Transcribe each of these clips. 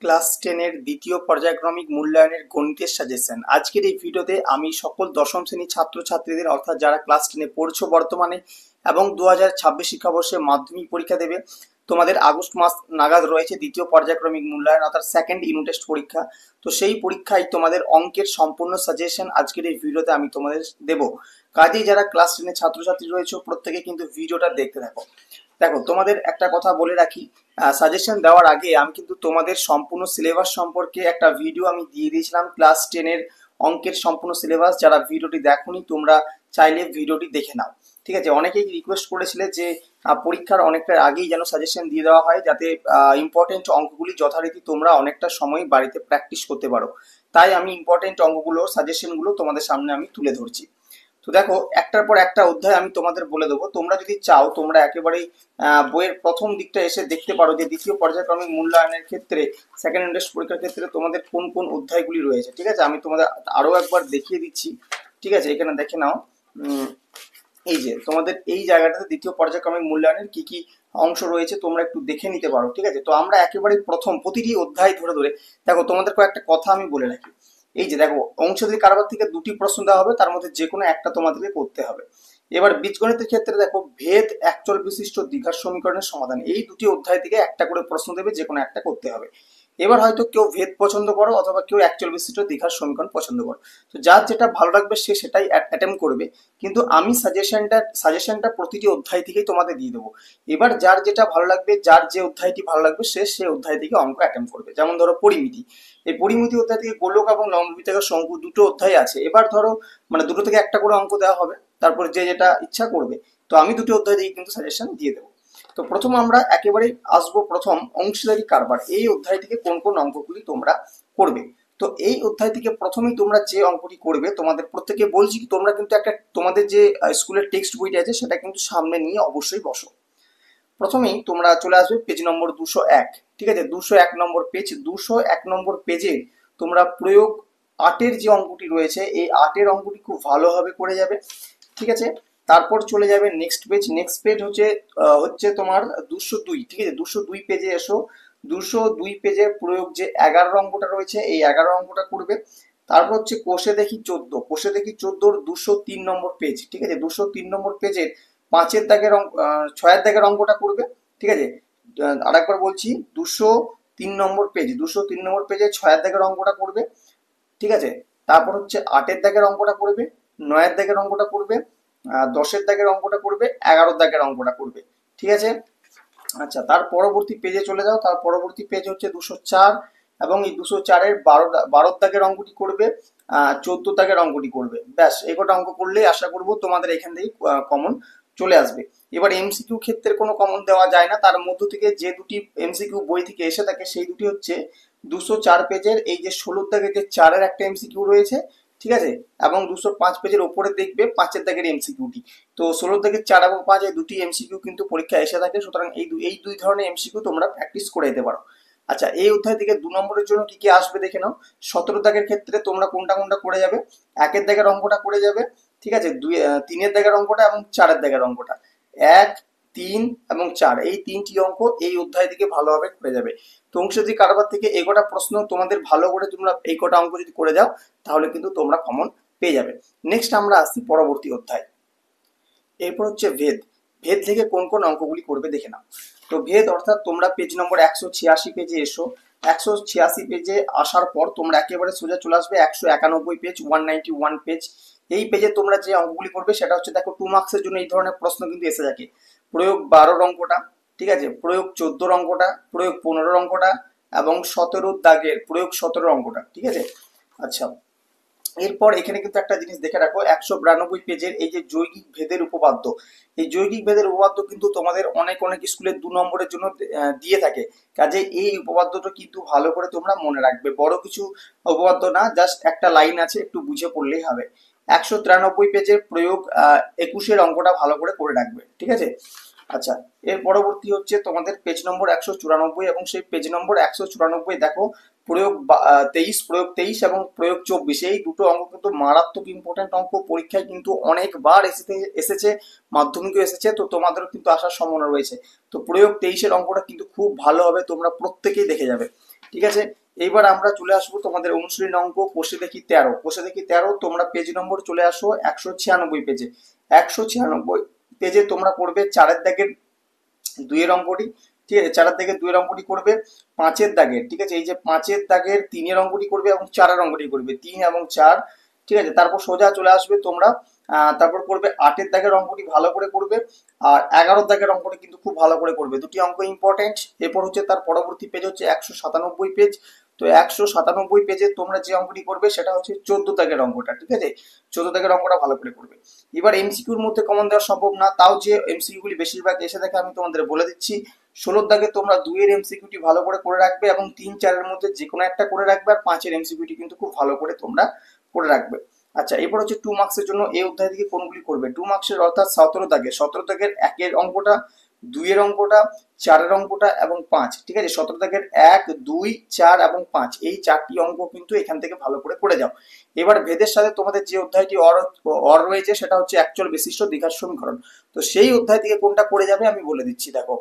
Class 10 এর দ্বিতীয় পর্যায়ক্রমিক মূল্যায়নের গণিতের সাজেশন। আজকের এই ভিডিওতে আমি সকল দশম শ্রেণীর ছাত্রছাত্রীদের অর্থাৎ যারা ক্লাস 10 এ পড়ছো বর্তমানে এবং 2026 শিক্ষাবর্ষে মাধ্যমিক পরীক্ষা দেবে, তোমাদের আগস্ট মাস নাগাদ রয়েছে দ্বিতীয় পর্যায়ক্রমিক মূল্যায়ন অর্থাৎ সেকেন্ড ইউনিট টেস্ট পরীক্ষা। তো সেই পরীক্ষায় তোমাদের অঙ্কের সম্পূর্ণ সাজেশন আজকের এই ভিডিওতে আমি তোমাদের দেবো। কাজেই যারা ক্লাস 10 এর ছাত্রছাত্রী রয়েছে প্রত্যেকে কিন্তু ভিডিওটা দেখতে থাকো। দেখো, তোমাদের একটা কথা বলে রাখি, সাজেশন দেওয়ার আগে আমি কিন্তু তোমাদের সম্পূর্ণ সিলেবাস সম্পর্কে একটা ভিডিও আমি দিয়ে দিয়েছিলাম। ক্লাস 10 এর অঙ্কের সম্পূর্ণ সিলেবাস, যারা ভিডিওটি দেখোনি তোমরা চাইলে ভিডিওটি দেখে নাও। ঠিক আছে, অনেকেই রিকোয়েস্ট করেছিলে যে পরীক্ষার অনেকটা আগেই যেন সাজেশন দিয়ে দেওয়া হয়, যাতে ইম্পর্টেন্ট অঙ্কগুলি যথারীতি তোমরা অনেকটা সময় বাড়িতে প্র্যাকটিস করতে পারো। তাই আমি ইম্পর্টেন্ট অঙ্কগুলো সাজেশনগুলো তোমাদের সামনে আমি তুলে ধরছি। তো দেখো, একটার পর একটা অধ্যায় আমি তোমাদের বলে দেবো। তোমরা যদি চাও তোমরা একেবারেই বইয়ের প্রথম দিকটা এসে দেখতে পারো যে দ্বিতীয় পর্যায়ক্রমিক মূল্যায়নের ক্ষেত্রে সেকেন্ড ইন্টারেস্ট পরীক্ষার ক্ষেত্রে তোমাদের কোন কোন অধ্যায়গুলি রয়েছে। ঠিক আছে, আমি তোমাদের আরো একবার দেখিয়ে দিচ্ছি। ঠিক আছে, এখানে দেখে নাও। এই যে তোমাদের এই জায়গাটাতে দ্বিতীয় পর্যায়ক্রমিক মূল্যায়নের কি কি অংশ রয়েছে তোমরা একটু দেখে নিতে পারো। ঠিক আছে, তো আমরা একেবারে প্রথম প্রতিটি অধ্যায় ধরে ধরে দেখো, তোমাদের কয়েকটা কথা আমি বলে রাখি। এই যে দেখো, অংশাদি কারবার থেকে দুটি প্রশ্ন দেওয়া হবে, তার মধ্যে যে কোনো একটা তোমাদেরকে করতে হবে। এবার বীজগণিতের ক্ষেত্রে দেখো, ভেদ একচল বিশিষ্ট দ্বিঘাত সমীকরণের সমাধান, এই দুটি অধ্যায় থেকে একটা করে প্রশ্ন দেবে, যে কোনো একটা করতে হবে। এবার হয়তো কেউ ভেদ পছন্দ করো অথবা কেউ একচল বিশিষ্ট দ্বিঘাত সমীকরণ পছন্দ করো, তো যার যেটা ভালো লাগবে সে সেটাই অ্যাটেম্প করবে। কিন্তু আমি সাজেশনটা প্রতিটি অধ্যায় থেকেই তোমাদের দিয়ে দেবো। এবার যার যেটা ভালো লাগবে, যার যে অধ্যায়টি ভালো লাগবে সে অধ্যায় থেকে অঙ্ক অ্যাটেম্প করবে। যেমন ধরো পরিমিতি, এই পরিমিতি অধ্যায় থেকে গোলক এবং লম্ববিতাকার শঙ্কু দুটো অধ্যায় আছে। এবার ধরো মানে দুটো থেকে একটা করে অঙ্ক দেওয়া হবে, তারপর যে যেটা ইচ্ছা করবে। তো আমি দুটো অধ্যায় থেকে কিন্তু সাজেশন দিয়ে দেবো। তো প্রথম আমরা একেবারে আসবো প্রথম অংশীদারি কারবার, এই অধ্যায় থেকে কোন কোন অঙ্কগুলি তোমরা করবে। তো এই অধ্যায় থেকে প্রথমেই তোমরা যে অঙ্কটি করবে, তোমাদের প্রত্যেকে বলছি কি তোমরা কিন্তু একটা তোমাদের যে স্কুলের টেক্সট বইটা আছে সেটা কিন্তু সামনে নিয়ে অবশ্যই বসো। প্রথমেই তোমরা চলে আসবে পেজ নম্বর 201। ঠিক আছে, 201 নম্বর পেজ। 201 নম্বর পেজে তোমরা প্রয়োগ 8-এর যে অঙ্কটি রয়েছে, এই 8-এর অঙ্কটি খুব ভালোভাবে করে যাবে। ঠিক আছে, তারপর চলে যাবে নেক্সট পেজ। নেক্সট পেজ হচ্ছে তোমার 202। ঠিক আছে, 202 পেজে এসো। 202 পেজে প্রয়োগ যে 11 অঙ্কটা রয়েছে, এই 11 অঙ্কটা করবে। তারপর হচ্ছে কোষে দেখি 14। কোষে দেখি 14-র 203 নম্বর পেজ। ঠিক আছে, 203 নম্বর পেজের 5-এর দাগের অঙ্ক, 6-এর দাগের অঙ্কটা করবে। ঠিক আছে, আরেকবার বলছি, 203 নম্বর পেজ, 203 নম্বর পেজে 6-এর দাগের অঙ্কটা করবে। ঠিক আছে, তারপর হচ্ছে 8-এর দাগের অঙ্কটা করবে, 9-এর দাগের অঙ্কটা করবে, 10-এর দাগের অঙ্কটা করবে, 11-এর দাগের অঙ্কটা করবে। ঠিক আছে, আচ্ছা, তার পরবর্তী পেজে চলে যাও। তার পরবর্তী পেজ হচ্ছে 204, এবং এই 204-এর 12 দাগের অঙ্কটি করবে, 14 দাগের অঙ্কটি করবে। ব্যাস, এই কটা অঙ্ক করলেই আশা করবো তোমাদের এখান থেকে কমন চলে আসবে। এবার এমসিকিউ ক্ষেত্রে কোনো কমন দেওয়া যায় না, তার মধ্য থেকে যে দুটি এমসিকিউ বই থেকে এসে থাকে সেই দুটি হচ্ছে 204 পেজের এই যে 16 দাগের যে 4-এর একটা এমসিকিউ রয়েছে। ঠিক আছে, এবং 205 পেজের ওপরে দেখবে 5-এর দাগের এমসিকিউটি। তো 16 দাগের 4 এবং 5 এই দুটি এমসিকিউ কিন্তু পরীক্ষা এসে থাকে, সুতরাং এই দুই ধরনের এমসিকিউ তোমরা প্র্যাকটিস করে যেতে পারো। আচ্ছা, এই অধ্যায় থেকে 2 নম্বরের জন্য কি কি আসবে দেখে নাও। 17 দাগের ক্ষেত্রে তোমরা কোনটা কোনটা করে যাবে। 1-এর দাগের অঙ্কটা করে যাবে। ঠিক আছে, 3-এর দাগের অঙ্কটা এবং 4-এর দাগের অঙ্কটা। 1, 3 এবং 4 এই তিনটি অঙ্ক এই অধ্যায় থেকে ভালোভাবে করে যাবে। তো অংশী কারবার থেকে এই কটা প্রশ্ন তোমাদের ভালো করে তোমরা এই কটা অঙ্ক যদি করে যাও তাহলে কিন্তু তোমরা কমন পেয়ে যাবে। নেক্সট আমরা আসছি পরবর্তী অধ্যায়। এরপর হচ্ছে ভেদ। ভেদ থেকে কোন কোন অঙ্কগুলি করবে দেখে নাও। তো ভেদ অর্থাৎ তোমরা পেজ নম্বর 186 পেজে এসো। 186 পেজে আসার পর তোমরা একেবারে সোজা চলে আসবে 191 পেজ, 191 পেজ। এই পেজে তোমরা যে অঙ্কগুলি করবে সেটা হচ্ছে, দেখো 2 মার্কসের জন্য এই ধরনের প্রশ্ন কিন্তু এসে থাকে। প্রয়োগ 12 অঙ্কটা, ঠিক আছে, প্রয়োগ 14 অঙ্কটা, প্রয়োগ 15 অঙ্কটা, এবং 17 দাগের প্রয়োগ 17 অঙ্কটা। ঠিক আছে, আচ্ছা, এরপর এখানে কিন্তু একটা জিনিস দেখে রাখো, 192 পেজের এই যে যৌগিক ভেদের উপপাদ্য, এই যৌগিক ভেদের উপপাদ্য কিন্তু তোমাদের অনেক স্কুলে 2 নম্বরের জন্য দিয়ে থাকে। কাজে এই উপপাদ্যটা কিন্তু ভালো করে তোমরা মনে রাখবে। বড় কিছু উপপাদ্য না, জাস্ট একটা লাইন আছে, একটু বুঝে পড়লেই হবে। 193 পেজের প্রয়োগ 21-এর অঙ্কটা ভালো করে রাখবে। ঠিক আছে, আচ্ছা, এর পরবর্তী হচ্ছে তোমাদের পেজ নম্বর 194, এবং সেই পেজ নম্বর 194 দেখো প্রয়োগ 23 এবং প্রয়োগ 24, এই দুটো অঙ্ক কিন্তু মারাত্মক ইম্পর্টেন্ট অঙ্ক। পরীক্ষায় কিন্তু অনেকবার এসেছে, মাধ্যমিকও এসেছে, তো তোমাদেরও কিন্তু আসার সম্ভাবনা রয়েছে। তো প্রয়োগ 23-এর অঙ্কটা কিন্তু খুব ভালো হবে, তোমরা প্রত্যেকেই দেখে যাবে। ঠিক আছে। এইবার আমরা চলে আসবো তোমাদের অনুশীলনী অঙ্ক কোষে দেখি 13। কোষে দেখি 13 তোমরা পেজ নম্বর চলে আসো 196 পেজে। 196 পেজে তোমরা করবে 4-এর দাগের 2-এর অঙ্কটি, ঠিক আছে। 4-এর দাগের 2-এর অঙ্কটি করবে, 5-এর দাগের, ঠিক আছে, এই যে 5-এর দাগের 3-এর অঙ্কটি করবে এবং 4-এর অঙ্কটি করবে, 3 এবং 4, ঠিক আছে। তারপর সোজা চলে আসবে তোমরা, তারপর করবে 8-এর দাগের অঙ্কটি ভালো করে করবে, আর 11-এর দাগের অঙ্কটি কিন্তু খুব ভালো করে করবে। দুটি অঙ্ক ইম্পর্টেন্ট। এরপর হচ্ছে তার পরবর্তী পেজ হচ্ছে 197 পেজ। তো 197 পেজে তোমরা যে অঙ্কটি করবে সেটা হচ্ছে 14 দাগের অঙ্কটা, ঠিক আছে। 14 দাগের অঙ্কটা ভালো করে করবে। এবার এমসিকিউর মধ্যে কমন দেওয়া সম্ভব না, তাও যে এমসিকিউ গুলি বেশিরভাগ এসে থাকে আমি তোমাদের বলে দিচ্ছি। 16 দাগে তোমরা 2-এর এমসিকিউটি ভালো করে করে রাখবে এবং 3-4-এর মধ্যে যে কোনো একটা করে রাখবে, আর 5-এর এমসিকিউটি কিন্তু খুব ভালো করে তোমরা করে রাখবে। আচ্ছা, এরপর হচ্ছে 2 মার্কসের জন্য এই অধ্যায় থেকে কোনগুলি করবে। 2 মার্কসের অর্থাৎ 17 দাগের 1-এর অঙ্কটা, 2-এর অঙ্কটা, 4-এর অঙ্কটা এবং 5, ঠিক আছে। 17 দাগের 1, 2, 4 এবং 5 এই 4টি অঙ্ক কিন্তু এখান থেকে ভালো করে করে যাও। এবার ভেদের সাথে তোমাদের যে অধ্যায়টি অর রয়েছে সেটা হচ্ছে অ্যাকচুয়াল বিশিষ্ট দ্বিঘাত সমীকরণ। তো সেই অধ্যায় থেকে কোনটা করে যাবে আমি বলে দিচ্ছি। দেখো,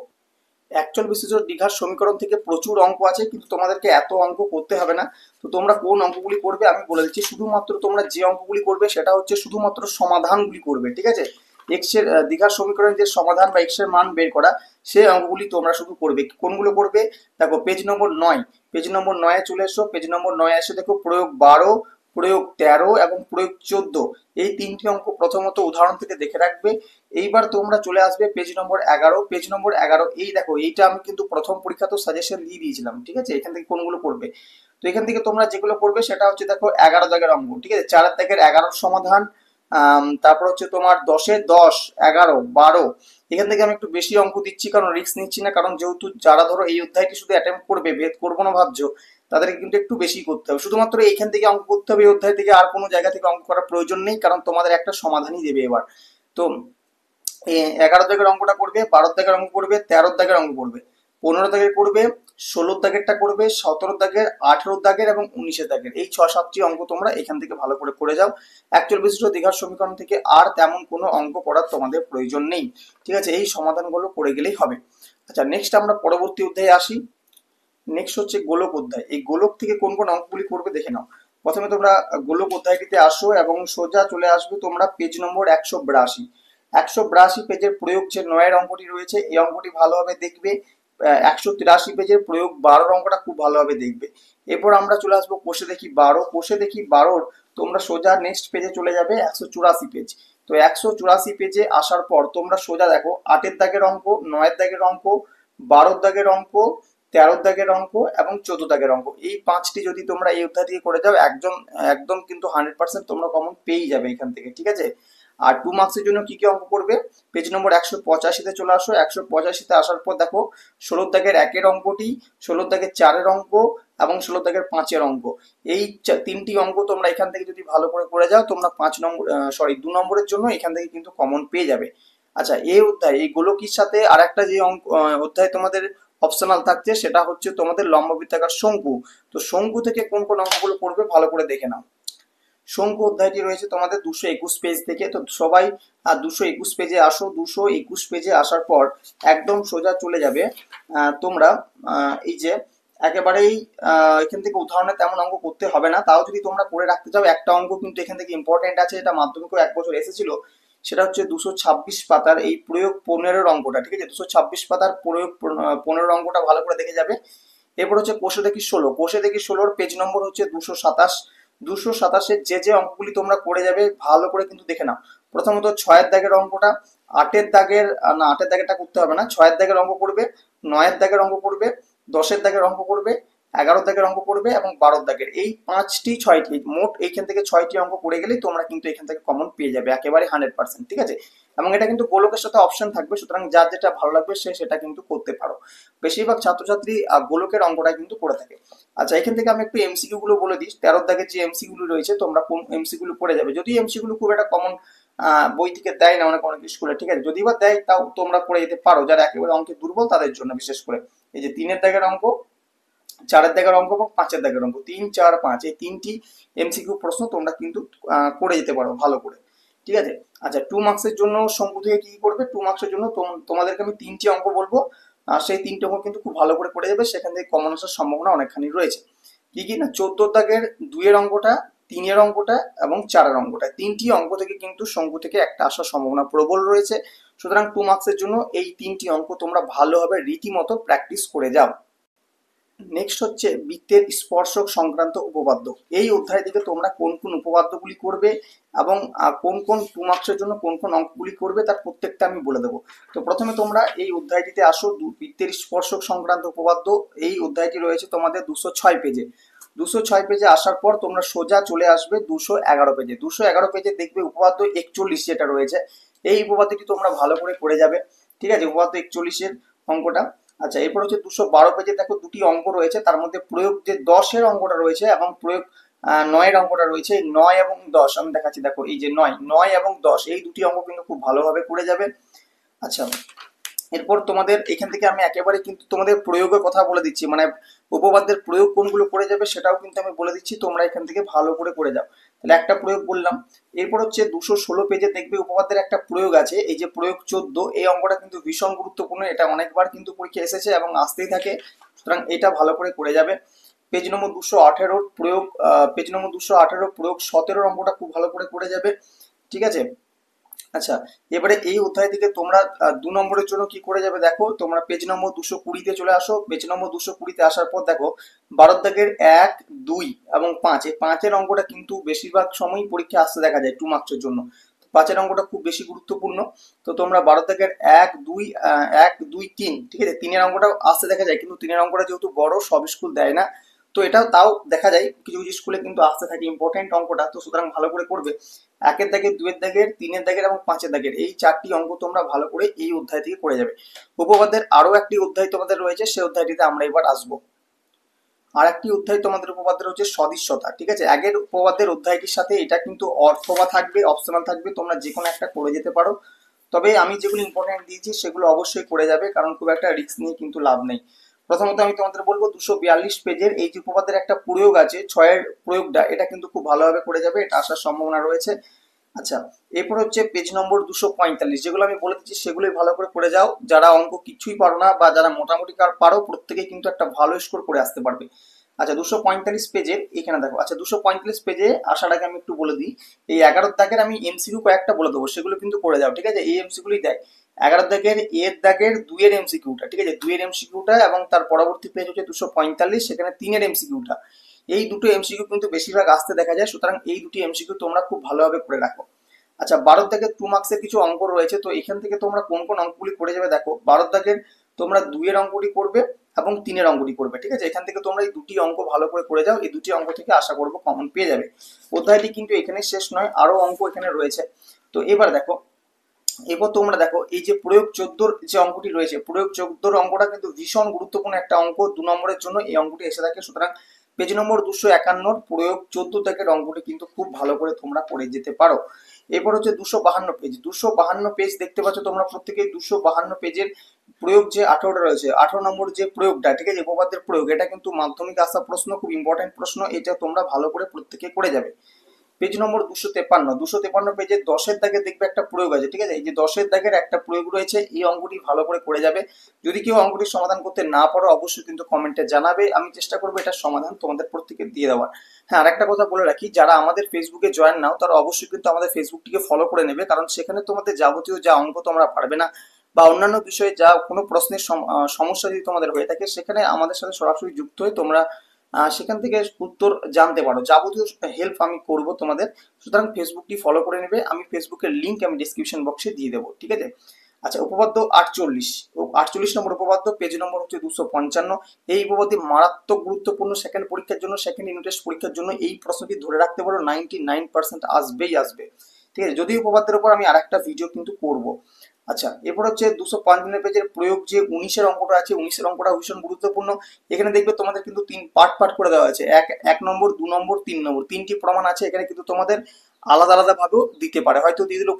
অ্যাকচুয়াল বিশিষ্ট দ্বিঘাত সমীকরণ থেকে প্রচুর অঙ্ক আছে, কিন্তু তোমাদেরকে এত অঙ্ক করতে হবে না। তো তোমরা কোন অঙ্কগুলি করবে আমি বলে দিচ্ছি। শুধুমাত্র তোমরা যে অঙ্কগুলি করবে সেটা হচ্ছে শুধুমাত্র সমাধানগুলি করবে, ঠিক আছে। এক্স এর দ্বিঘাত সমীকরণের যে সমাধান বা এক্স এর মান বের করা, সেই অঙ্কগুলি তোমরা শুধু করবে। কোনগুলো করবে দেখো, পেজ নম্বর 9, পেজ নম্বর 9-এ চলে এসো। পেজ নম্বর 9-এ এসে দেখো প্রয়োগ 12, প্রয়োগ 13 এবং প্রয়োগ 14, এই 3টি অঙ্ক প্রথমত উদাহরণ থেকে দেখে রাখবে। এইবার তোমরা চলে আসবে পেজ নম্বর 11। পেজ নম্বর 11 এই দেখো, এইটা আমি কিন্তু প্রথম পরীক্ষা তো সাজেশন দিয়ে দিয়েছিলাম, ঠিক আছে। এখান থেকে কোনগুলো করবে, তো এখান থেকে তোমরা যেগুলো করবে সেটা হচ্ছে দেখো 11 দাগের অঙ্ক, ঠিক আছে। 4 দাগের 11 সমাধান, তারপর হচ্ছে তোমার 10-এর 10, 11, 12, এখান থেকে আমি একটু বেশি অঙ্ক দিচ্ছি কারণ রিস্ক নিচ্ছি না, কারণ যেহেতু যারা ধরো এই অধ্যায়টি শুধু অ্যাটেম্প করবে, ভেদ করবো না ভাবছো, তাদেরকে কিন্তু একটু বেশি করতে হবে। শুধুমাত্র এইখান থেকে অঙ্ক করতে হবে, এই অধ্যায় থেকে আর কোনো জায়গা থেকে অঙ্ক করার প্রয়োজন নেই, কারণ তোমাদের একটা সমাধানই দেবে এবার। তো 11 দাগের অঙ্কটা করবে, 12 দাগের অঙ্ক করবে, 13 দাগের অঙ্ক করবে, 15 দাগের করবে, 16 দাগেরটা করবে, 17 দাগের, 18 দাগের এবং 19 দাগের, এই 6-7টি অঙ্ক তোমরা এখান থেকে ভালো করে করে যাও। অ্যাকচুয়াল বিশিষ্ট দ্বিঘাত সমীকরণ থেকে আর তেমন কোনো অঙ্ক করার তোমাদের প্রয়োজন নেই, ঠিক আছে। এই সমাধানগুলো করে গেলেই হবে। আচ্ছা, নেক্সট আমরা পরবর্তী অধ্যায়ে আসি। নেক্সট হচ্ছে গোলক অধ্যায়। এই গোলক থেকে কোন কোন অঙ্কগুলি করবে দেখে নাও। প্রথমে তোমরা গোলক অধ্যায়টিতে আসো এবং সোজা চলে আসবে তোমরা পেজ নম্বর 182। 182 পেজের প্রয়োগ যে 9-এর অঙ্কটি রয়েছে এই অঙ্কটি ভালোভাবে দেখবে। 183 পেজের প্রয়োগ 12-এর অঙ্কটা খুব ভালোভাবে দেখবে। এরপর আমরা চলে আসবো কোষে দেখি 12। কোষে দেখি 12-র তোমরা সোজা নেক্সট পেজে চলে যাবে 184 পেজ। তো 184 পেজে আসার পর তোমরা সোজা দেখো 8-এর দাগের অঙ্ক, 9-এর দাগের অঙ্ক, 12-এর দাগের অঙ্ক, 13 দাগের অঙ্ক এবং 14 দাগের অঙ্ক, এই 5টি যদি তোমরা এই অধ্যায় থেকে করে যাও একদম একদম কিন্তু 100% তোমরা কমন পেয়ে যাবে এখান থেকে, ঠিক আছে। আর 2 মার্কসের জন্য কি কি অঙ্ক করবে, পেজ নম্বর 185-তে চলে আসো। 185-তে আসার পর দেখো 16 দাগের 1-এর অঙ্কটি, 16 দাগের 4-এর অঙ্ক এবং 16 দাগের 5-এর অঙ্ক, এই 3টি অঙ্ক তোমরা এখান থেকে যদি ভালো করে করে যাও তোমরা 2 নম্বরের জন্য এখান থেকে কিন্তু কমন পেয়ে যাবে। আচ্ছা, এই অধ্যায় এই গোলকের সাথে আর একটা যে অঙ্ক অধ্যায় তোমাদের অপশনাল থাকছে সেটা হচ্ছে তোমাদের লম্ববৃত্তাকার শঙ্কু। তো শঙ্কু থেকে কোন কোন অঙ্কগুলো করবে ভালো করে দেখে নাও। শঙ্কু অধ্যায়টি রয়েছে তোমাদের 221 পেজ থেকে। তো সবাই 221 পেজে আসো। 221 পেজে আসার পর একদম সোজা চলে যাবে তোমরা এই যে একেবারেই এখান থেকে উদাহরণে তেমন অঙ্ক করতে হবে না, তাও যদি তোমরা করে রাখতে চাও একটা অঙ্ক কিন্তু এখান থেকে ইম্পর্টেন্ট আছে, এটা মাধ্যমিকেও 1 বছর এসেছিল। সেটা হচ্ছে 226 পাতার এই প্রয়োগ 15-এর অঙ্কটা, ঠিক আছে। 226 পাতার প্রয়োগ 15-এর অঙ্কটা ভালো করে দেখে যাবে। এরপর হচ্ছে কোষে দেখি 16। কোষে দেখি 16-র পেজ নম্বর হচ্ছে 227। 227-এর যে অঙ্কগুলি তোমরা করে যাবে ভালো করে কিন্তু দেখে নাও। প্রথমত 6-এর দাগের অঙ্কটা, 8-এর দাগের না 8-এর দাগেরটা করতে হবে না, 6-এর দাগের অঙ্ক করবে, 9-এর দাগের অঙ্ক করবে, 10-এর দাগের অঙ্ক করবে, 11 দাগের অঙ্ক করবে এবং 12 দাগের, এই 5টি 6টি মোট এইখান থেকে 6টি অঙ্ক করে গেলেই তোমরা কিন্তু এখান থেকে কমন পেয়ে যাবে একেবারে 100%, ঠিক আছে। এবং এটা কিন্তু গোলকের সাথে অপশন থাকবে, সুতরাং যার যেটা ভালো লাগবে সে সেটা কিন্তু করতে পারো। বেশিরভাগ ছাত্রছাত্রী গোলকের অঙ্কটা কিন্তু করে থাকে। আচ্ছা, এখান থেকে আমি একটু এমসিকিউ গুলো বলে দিই। 13 দাগের যে এমসিকিউ গুলো রয়েছে তোমরা কোন এমসিকিউ গুলো করে যাবে, যদি এমসিকিউ গুলো খুব একটা কমন বই থেকে দেয় না অনেক অনেক স্কুলে, ঠিক আছে। যদি বা দেয় তাও তোমরা করে যেতে পারো, যারা একেবারে অঙ্কে দুর্বল তাদের জন্য বিশেষ করে। এই যে 3-এর দাগের অঙ্ক, 4-এর দাগের অঙ্ক এবং 5-এর দাগের অঙ্ক, 3, 4, 5 এই 3টি এমসিকিউ প্রশ্ন তোমরা কিন্তু করে যেতে পারো ভালো করে, ঠিক আছে। আচ্ছা, 2 মার্কসের জন্য শঙ্কু থেকে কি করবে, 2 মার্কসের জন্য তোমাদেরকে আমি 3টি অঙ্ক বলবো। সেই 3টে অঙ্ক কিন্তু খুব ভালো করে যাবে, সেখান থেকে কমন আসার সম্ভাবনা অনেকখানি রয়েছে। কি কি না, 14 দাগের 2 এর অঙ্কটা, 3 এর অঙ্কটা এবং 4 এর অঙ্কটা, 3টি অঙ্ক থেকে কিন্তু শঙ্কু থেকে একটা আসার সম্ভাবনা প্রবল রয়েছে। সুতরাং 2 মার্কসের জন্য এই 3টি অঙ্ক তোমরা ভালোভাবে রীতিমতো প্র্যাকটিস করে যাও। নেক্সট হচ্ছে বৃত্তের স্পর্শক সংক্রান্ত উপপাদ্য। এই অধ্যায় থেকে তোমরা কোন কোন উপপাদ্যগুলি করবে এবং কোন কোন 2 মার্কসের জন্য কোন কোন অঙ্কগুলি করবে তার প্রত্যেকটা আমি বলে দেবো। তো প্রথমে তোমরা এই অধ্যায়টিতে আসো, বৃত্তের স্পর্শক সংক্রান্ত উপপাদ্য। এই অধ্যায়টি রয়েছে তোমাদের 206 পেজে। 206 পেজে আসার পর তোমরা সোজা চলে আসবে 211 পেজে। 211 পেজে দেখবে উপপাদ্য 41 যেটা রয়েছে, এই উপপাদ্যটি তোমরা ভালো করে যাবে। ঠিক আছে, উপপাদ্য 41-এর অঙ্কটা। আচ্ছা, এরপর হচ্ছে 212 পেজে দেখো দুটি অঙ্ক রয়েছে, তার মধ্যে প্রয়োগ যে 10-এর অঙ্কটা রয়েছে এবং প্রয়োগ 9-এর অঙ্কটা রয়েছে। 9 এবং 10 আমি দেখাচ্ছি, দেখো এই যে 9 এবং 10 এই দুটি অঙ্ক কিন্তু খুব ভালোভাবে করে যাবে। আচ্ছা, এরপর তোমাদের এখান থেকে আমি একেবারে কিন্তু তোমাদের প্রয়োগের কথা বলে দিচ্ছি, মানে উপপাদ্যের প্রয়োগ কোনগুলো করে যাবে সেটাও কিন্তু আমি বলে দিচ্ছি, তোমরা এখান থেকে ভালো করে যাও। তাহলে একটা প্রয়োগ বললাম। এরপর হচ্ছে 216 পেজে দেখবে উপপাদ্যের একটা প্রয়োগ আছে, এই যে প্রয়োগ 14, এই অঙ্কটা কিন্তু ভীষণ গুরুত্বপূর্ণ, এটা অনেকবার কিন্তু পরীক্ষা এসেছে এবং আসতেই থাকে, সুতরাং এটা ভালো করে যাবে। পেজ নম্বর 218 প্রয়োগ, পেজ নম্বর 218 প্রয়োগ 17 অঙ্কটা খুব ভালো করে যাবে। ঠিক আছে। আচ্ছা, এবারে এই অধ্যায় থেকে তোমরা 2 নম্বরের জন্য কি করে যাবে দেখো, তোমরা পেজ নম্বর 220-তে চলে আসো। পেজ নম্বর 220-তে আসার পর দেখো 12 দাগের 1, 2 এবং 5, এই 5-এর অঙ্কটা কিন্তু বেশিরভাগ সময়ই পরীক্ষা আসতে দেখা যায় 2 মার্কসের জন্য। 5-এর অঙ্কটা খুব বেশি গুরুত্বপূর্ণ। তো তোমরা 12 দাগের 1, 2, 1, 2, 3, ঠিক আছে, 3-এর অঙ্কটা আসতে দেখা যায়, কিন্তু 3-এর অঙ্কটা যেহেতু বড়, সব স্কুল দেয় না, তো এটাও তাও দেখা যায় কিছু কিছু স্কুলে কিন্তু আসতে থাকে ইম্পর্টেন্ট অঙ্কটা, তো সুতরাং ভালো করে করবে। 1-এর দাগের, 2-এর দাগের, 3-এর দাগের এবং 5-এর দাগের এই 4টি অঙ্ক তোমরা ভালো করে এই অধ্যায় থেকে করে যাবে। উপপাদ্যের আরো একটি অধ্যায় তোমাদের রয়েছে, সেই অধ্যায়টিতে আমরা এবার আসবো। আর একটি অধ্যায় তোমাদের উপপাদ্যের হচ্ছে সদৃশ্যতা। ঠিক আছে, আগের উপপাদ্যের অধ্যায়টির সাথে এটা কিন্তু অথবা থাকবে, অপশনাল থাকবে, তোমরা যে কোনো একটা করে যেতে পারো। তবে আমি যেগুলো ইম্পর্টেন্ট দিয়েছি সেগুলো অবশ্যই করে যাবে, কারণ খুব একটা রিস্ক নিয়ে কিন্তু লাভ নেই। প্রথমত আমি তোমাদের বলবো 242 পেজের এই যে উপপাদ্যের একটা প্রয়োগ আছে, 6-এর প্রয়োগটা, এটা কিন্তু খুব ভালোভাবে করে যাবে, এটা আসার সম্ভাবনা রয়েছে। আচ্ছা, এরপর হচ্ছে পেজ নম্বর 245, যেগুলো আমি বলে দিচ্ছি সেগুলোই ভালো করে যাও। যারা অঙ্ক কিছুই পারো না বা যারা মোটামুটি পারো, প্রত্যেকে কিন্তু একটা ভালো স্কোর করে আসতে পারবে। আচ্ছা, 245 পেজের এখানে দেখো। আচ্ছা, 245 পেজে আসার আগে আমি একটু বলে দিই, এই 11 দাগের আমি এমসিকিউ কয়েকটা বলে দেবো, সেগুলো কিন্তু করে যাও। ঠিক আছে, এই এমসিকিউই দেয় 11 দাগের, এর দাগের 2-এর এমসিকিউটা, ঠিক আছে, 2-এর এমসিকিউটা, এবং তার পরবর্তী পেজ হচ্ছে 245, সেখানে 3-এর এমসিকিউটা। এই দুটো এমসিকিউ কিন্তু বেশিরভাগ আসতে দেখা যায়, সুতরাং এই দুটি এমসিকিউ তোমরা খুব ভালোভাবে করে রাখো। আচ্ছা, 12 দাগের 2 মার্কসের কিছু অঙ্ক রয়েছে, তো এখান থেকে তোমরা কোন কোন অঙ্কগুলি করে যাবে দেখো। 12 দাগের তোমরা 2-এর অঙ্কটি করবে এবং 3-এর অঙ্কটি করবে। ঠিক আছে, এখান থেকে তোমরা এই দুটি অঙ্ক ভালো করে যাও, এই দুটি অঙ্ক থেকে আশা করবো কমন পেয়ে যাবে। অধ্যায়টি কিন্তু এখানে শেষ নয়, আরো অঙ্ক এখানে রয়েছে। তো এবার দেখো, এবার তোমরা দেখো এই যে প্রয়োগ 14-র যে অঙ্কটি রয়েছে, প্রয়োগ 14-র অঙ্কটা কিন্তু ভীষণ গুরুত্বপূর্ণ একটা অঙ্ক, 2 নম্বরের জন্য এই অঙ্কটি এসে থাকে, সুতরাং পেজ নম্বর 251 প্রয়োগ 14 দাগের অঙ্কটি কিন্তু খুব ভালো করে তোমরা করে যেতে পারো। এরপর হচ্ছে 252 পেজ। 252 পেজ দেখতে পাচ্ছ তোমরা প্রত্যেকেই। 252 পেজের প্রয়োগ যে 18টা রয়েছে, 18 নম্বর যে প্রয়োগটা, ঠিক আছে, উপপাদ্যের প্রয়োগ, এটা কিন্তু মাধ্যমিক আসা প্রশ্ন, খুব ইম্পর্টেন্ট প্রশ্ন, এটা তোমরা ভালো করে প্রত্যেকে করে যাবে। পেজ নম্বর 253 পেজের 10-এর দাগে দেখবে একটা প্রয়োগ আছে। ঠিক আছে, এই যে 10-এর দাগের একটা প্রয়োগ রয়েছে, এই অঙ্কটি ভালো করে যাবে। যদি কেউ অঙ্কটির সমাধান করতে না পারো, অবশ্যই কিন্তু কমেন্টে জানাবে, আমি চেষ্টা করবো এটার সমাধান তোমাদের প্রত্যেকে দিয়ে দেওয়ার। হ্যাঁ, আরেকটা কথা বলে রাখি, যারা আমাদের ফেসবুকে জয়েন নাও তারা অবশ্যই কিন্তু আমাদের ফেসবুকটিকে ফলো করে নেবে, কারণ সেখানে তোমাদের যাবতীয় যা অঙ্ক তোমরা পারবে না বা অন্যান্য বিষয়ে যা কোনো প্রশ্নের সমস্যা যদি তোমাদের হয়ে থাকে, সেখানে আমাদের সাথে সরাসরি যুক্ত হয়ে তোমরা সেখান থেকে উত্তর জানতে পারো, যাবতীয় হেল্প আমি করব তোমাদের। সুতরাং ফেসবুকটি ফলো করে নেবে, আমি ফেসবুকের লিঙ্ক আমি ডিসক্রিপশন বক্সে দিয়ে দেবো। ঠিক আছে। আচ্ছা, উপপাদ্য 48 নম্বর উপপাদ্য, পেজ নম্বর হচ্ছে 255। এই উপপাদ্য মারাত্মক গুরুত্বপূর্ণ সেকেন্ড পরীক্ষার জন্য, সেকেন্ড ইউনিট টেস্ট পরীক্ষার জন্য এই প্রশ্নটি ধরে রাখতে পারো, 99% আসবেই আসবে। ঠিক আছে, যদি উপপাদ্যের উপর আমি আরেকটা ভিডিও কিন্তু করব। আচ্ছা, এরপর হচ্ছে 255 পেজের প্রয়োগ যে 19-এর অঙ্কটা আছে, 19-এর অঙ্কটা ভীষণ গুরুত্বপূর্ণ। এখানে দেখবে তোমাদের কিন্তু 3 পার্ট করে দেওয়া আছে, এক নম্বর, 2 নম্বর, 3 নম্বর, 3টি প্রমাণ আছে এখানে, কিন্তু তোমাদের আলাদা আলাদা ভাবেও দিতে পারে, হয়তো দিয়ে দিল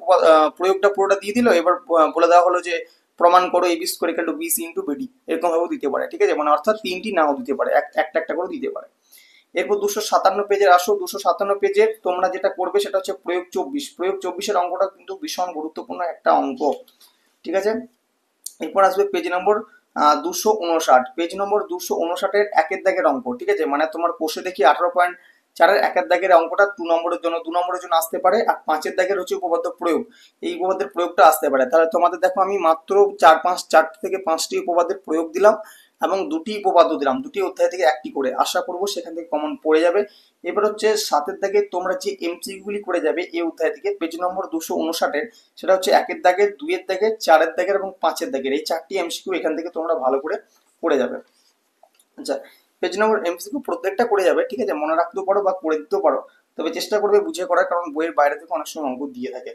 প্রয়োগটা পুরোটা দিয়ে দিল, এবার বলে দেওয়া হলো যে প্রমাণ করো AB square equal to BC into BD, এরকম ভাবেও দিতে পারে। ঠিক আছে, মানে অর্থাৎ 3টি নাও দিতে পারে, একটা করে দিতে পারে। এরপর 257 পেজের আসো। 257 পেজের তোমরা যেটা করবে সেটা হচ্ছে প্রয়োগ 24। প্রয়োগ 24-এর অঙ্কটা কিন্তু ভীষণ গুরুত্বপূর্ণ একটা অঙ্ক। ঠিক আছে, এরপর আসবে পেজ নম্বর 259, পেজ নম্বর 259-এর একের দাগের অঙ্ক, ঠিক আছে? মানে তোমার কোষে দেখি 18.4-এর একের দাগের অঙ্কটা 2 নম্বরের জন্য আসতে পারে, আর 5-এর দাগের হচ্ছে উপপাদ্য প্রয়োগ, এই উপপাদ্যের প্রয়োগটা আসতে পারে। তাহলে তোমাদের দেখো আমি মাত্র 4 থেকে 5টি উপপাদ্যের প্রয়োগ দিলাম এবং 2টি উপপাদ্য দিলাম, 2টি অধ্যায় থেকে একটি করে, আশা করবো সেখান থেকে কমন পড়ে যাবে। এবার হচ্ছে 7-এর দাগে তোমরা যে এমসিকিউ গুলি করে যাবে এই অধ্যায় থেকে পেজ নম্বর 259-এর, সেটা হচ্ছে 1-এর দাগের, 2-এর দাগের, 4-এর দাগের এবং 5-এর দাগের, এই 4টি এমসিকিউ এখান থেকে তোমরা ভালো করে পড়ে যাবে। আচ্ছা, পেজ নম্বর এমসিকিউ প্রত্যেকটা করে যাবে, ঠিক আছে? মনে রাখতেও পারো বা করে দিতেও পারো, তবে চেষ্টা করবে বুঝে করার, কারণ বইয়ের বাইরে থেকে অনেক সময় অঙ্ক দিয়ে থাকে।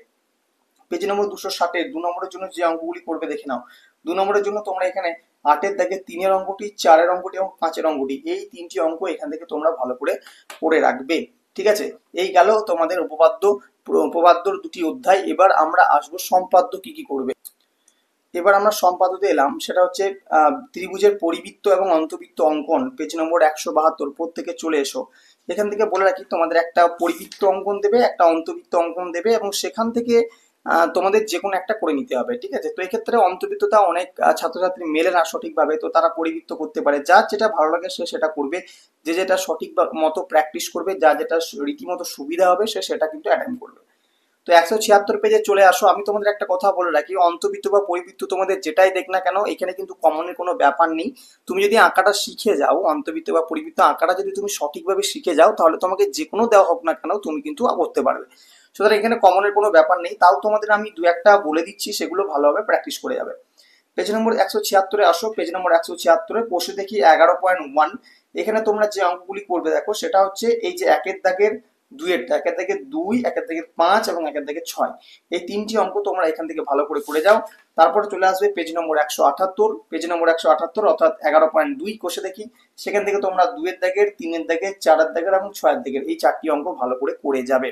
পেজ নম্বর 260-এর 2 নম্বরের জন্য যে অঙ্কগুলি করবে দেখে নাও। 2 নম্বরের জন্য তোমরা এখানে 8-এর দাগে 3-এর অঙ্কটি, 4-এর অঙ্কটি এবং 5-এর অঙ্কটি, এই 3টি অঙ্ক এখান থেকে তোমরা ভালো করে পড়ে রাখবে, ঠিক আছে? এই গেল তোমাদের উপপাদ্যর 2টি অধ্যায়। এবার আমরা আসবো সম্পাদ্য কি কি করবে। এবার আমরা সম্পাদ্যতে এলাম, সেটা হচ্ছে ত্রিভুজের পরিবৃত্ত এবং অন্তবৃত্ত অঙ্কন, পেজ নম্বর 172, প্রত্যেকে চলে এসো। এখান থেকে বলে রাখি, তোমাদের একটা পরিবৃত্ত অঙ্কন দেবে, একটা অন্তবৃত্ত অঙ্কন দেবে, এবং সেখান থেকে তোমাদের যে কোনো একটা করে নিতে হবে, ঠিক আছে? তো এক্ষেত্রে অন্তবৃত্তটা অনেক ছাত্রছাত্রী মেলে না সঠিকভাবে, তো তারা পরিবৃত্ত করতে পারে, যার যেটা ভালো লাগে সে সেটা করবে, যে যেটা সঠিক মতো প্র্যাকটিস করবে, যা যেটা রীতিমতো সুবিধা হবে সে সেটা কিন্তু অ্যাটেন্ড করবে। তো 176 পেজে চলে আসো। আমি তোমাদের একটা কথা বলে রাখি, অন্তবৃত্ত বা পরিবৃত্ত তোমাদের যেটাই দেখ না কেন, এখানে কিন্তু কমনের কোনো ব্যাপার নেই। তুমি যদি আঁকাটা শিখে যাও, অন্তবৃত্ত বা পরিবৃত্ত আঁকাটা যদি তুমি সঠিকভাবে শিখে যাও, তাহলে তোমাকে যে কোনো দেওয়া হোক না কেন তুমি কিন্তু করতে পারবে। সুতরাং এখানে কমনের কোনো ব্যাপার নেই, তাও তোমাদের আমি দু একটা বলে দিচ্ছি, সেগুলো ভালোভাবে প্র্যাকটিস করে যাবে। পেজ নম্বর 176-এ আসো। পেজ নম্বর 176-এ কোষে দেখি 11.1, এখানে তোমরা যে অঙ্কগুলি করবে দেখো, সেটা হচ্ছে এই যে 1-এর দাগের, 2-এর, 1-এর দাগের 2, 1-এর দাগের 5 এবং 1-এর দাগের 6, এই 3টি অঙ্ক তোমরা এখান থেকে ভালো করে করে যাও। তারপরে চলে আসবে পেজ নম্বর 178, পেজ নম্বর 178 অর্থাৎ 11.2 কোষে দেখি, সেখান থেকে তোমরা 2-এর দাগের, 3-এর দাগের, 4-এর দাগের এবং 6-এর দাগের, এই 4টি অঙ্ক ভালো করে করে যাবে,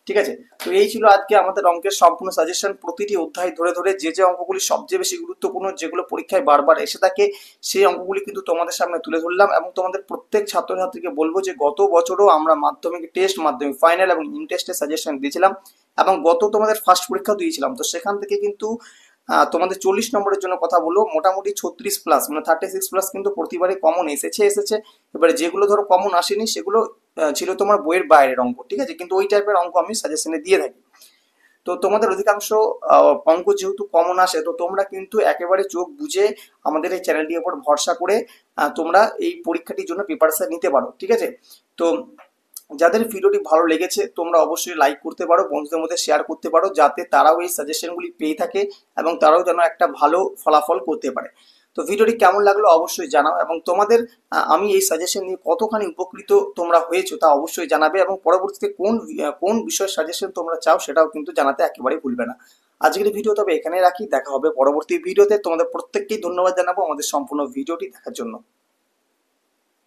ঠিক আছে? তো এই ছিল আজকে আমাদের অঙ্কের সম্পূর্ণ সাজেশন। প্রতিটি অধ্যায় ধরে ধরে যে যে অঙ্কগুলি সবচেয়ে বেশি গুরুত্বপূর্ণ, যেগুলো পরীক্ষায় বারবার এসে থাকে, সেই অঙ্কগুলি কিন্তু তোমাদের সামনে তুলে ধরলাম, এবং তোমাদের প্রত্যেক ছাত্রছাত্রীকে বলবো যে গত বছরও আমরা মাধ্যমিক টেস্ট, মাধ্যমিক ফাইনাল এবং ইন টেস্টের সাজেশন দিয়েছিলাম, এবং গত তোমাদের ফার্স্ট পরীক্ষা দিয়েছিলাম, তো সেখান থেকে কিন্তু তোমাদের 40 নম্বরের জন্য কথা বলবো, মোটামুটি 36+, মানে 36+ কিন্তু প্রতিবারই কমন এসেছে। এবারে যেগুলো ধরো কমন আসেনি, সেগুলো ছিল তোমার বইয়ের বাইরের অঙ্ক, ঠিক আছে? কিন্তু ওই টাইপের অঙ্ক আমি সাজেশনে দিয়ে থাকি। তো তোমাদের অধিকাংশ অঙ্ক যেহেতু কমন আসে, তো তোমরা কিন্তু একেবারে চোখ বুঝে আমাদের এই চ্যানেলটির উপর ভরসা করে তোমরা এই পরীক্ষাটির জন্য প্রিপারেশন নিতে পারো, ঠিক আছে? তো যাদের ভিডিওটি ভালো লেগেছে তোমরা অবশ্যই লাইক করতে পারো, বন্ধুদের মধ্যে শেয়ার করতে পারো, যাতে তারাও এই সাজেশনগুলি পেয়ে থাকে এবং তারাও যেন একটা ভালো ফলাফল করতে পারে। তো ভিডিওটি কেমন লাগলো অবশ্যই জানাও, এবং তোমাদের আমি এই সাজেশন নিয়ে কতখানি উপকৃত তোমরা হয়েছো তা অবশ্যই জানাবে, এবং পরবর্তীতে কোন বিষয়ের সাজেশন তোমরা চাও সেটাও কিন্তু জানাতে একেবারেই ভুলবে না। আজকের ভিডিও তবে এখানে রাখি, দেখা হবে পরবর্তী ভিডিওতে। তোমাদের প্রত্যেককেই ধন্যবাদ জানাবো আমাদের সম্পূর্ণ ভিডিওটি দেখার জন্য।